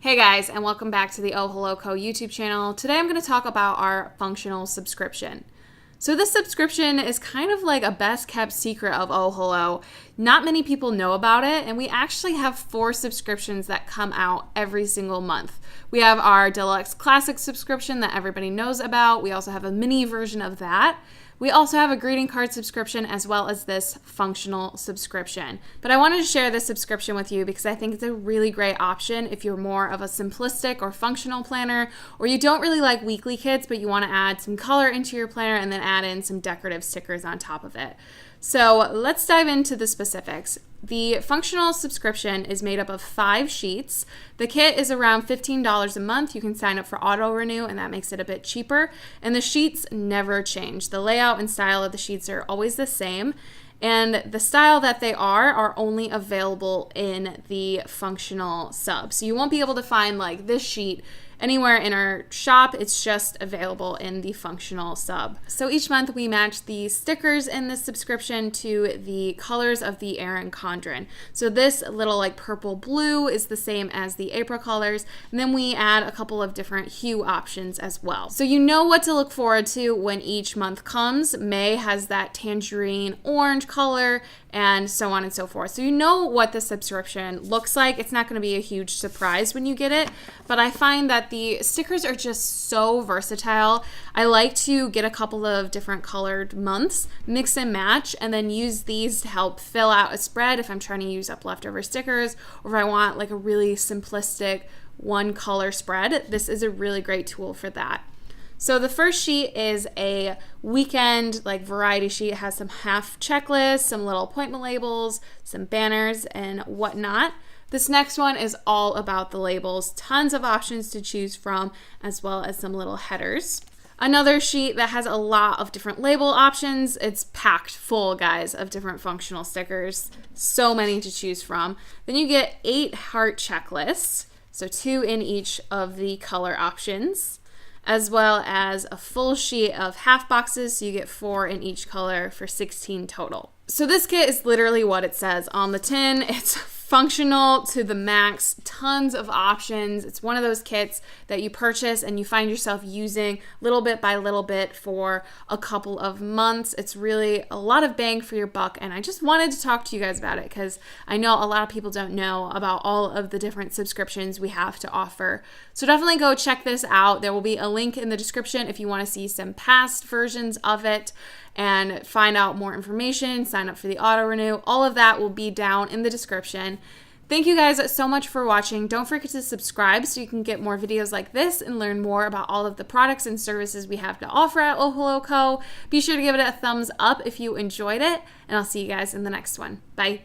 Hey guys, and welcome back to the Oh Hello Co YouTube channel. Today I'm going to talk about our functional subscription. So this subscription is kind of like a best kept secret of Oh Hello. Not many people know about it, and we actually have 4 subscriptions that come out every single month. We have our Deluxe Classic subscription that everybody knows about. We also have a mini version of that. We also have a greeting card subscription as well as this functional subscription. But I wanted to share this subscription with you because I think it's a really great option if you're more of a simplistic or functional planner, or you don't really like weekly kits but you want to add some color into your planner and then add in some decorative stickers on top of it. So let's dive into the specifics. The functional subscription is made up of 5 sheets. The kit is around $15 a month. You can sign up for auto renew and that makes it a bit cheaper. And the sheets never change. The layout and style of the sheets are always the same. And the style that they are only available in the functional sub. So you won't be able to find like this sheet anywhere in our shop. It's just available in the functional sub. So each month we match the stickers in this subscription to the colors of the Erin Condren. So this little like purple blue is the same as the April colors. And then we add a couple of different hue options as well. So you know what to look forward to when each month comes. May has that tangerine orange color and so on and so forth. So you know what the subscription looks like. It's not going to be a huge surprise when you get it, but I find that the stickers are just so versatile. I like to get a couple of different colored months, mix and match, and then use these to help fill out a spread if I'm trying to use up leftover stickers, or if I want like a really simplistic one color spread. This is a really great tool for that. So the first sheet is a weekend like variety sheet. It has some half checklists, some little appointment labels, some banners and whatnot. This next one is all about the labels. Tons of options to choose from, as well as some little headers. Another sheet that has a lot of different label options. It's packed full, guys, of different functional stickers. So many to choose from. Then you get 8 heart checklists, so 2 in each of the color options, as well as a full sheet of half boxes, so you get 4 in each color for 16 total. So this kit is literally what it says on the tin. It's functional to the max, tons of options. It's one of those kits that you purchase and you find yourself using little bit by little bit for a couple of months. It's really a lot of bang for your buck, and I just wanted to talk to you guys about it because I know a lot of people don't know about all of the different subscriptions we have to offer. So definitely go check this out. There will be a link in the description if you want to see some past versions of it and find out more information, sign up for the auto renew. All of that will be down in the description. Thank you guys so much for watching. Don't forget to subscribe so you can get more videos like this and learn more about all of the products and services we have to offer at Oh Hello Co. Be sure to give it a thumbs up if you enjoyed it, and I'll see you guys in the next one. Bye.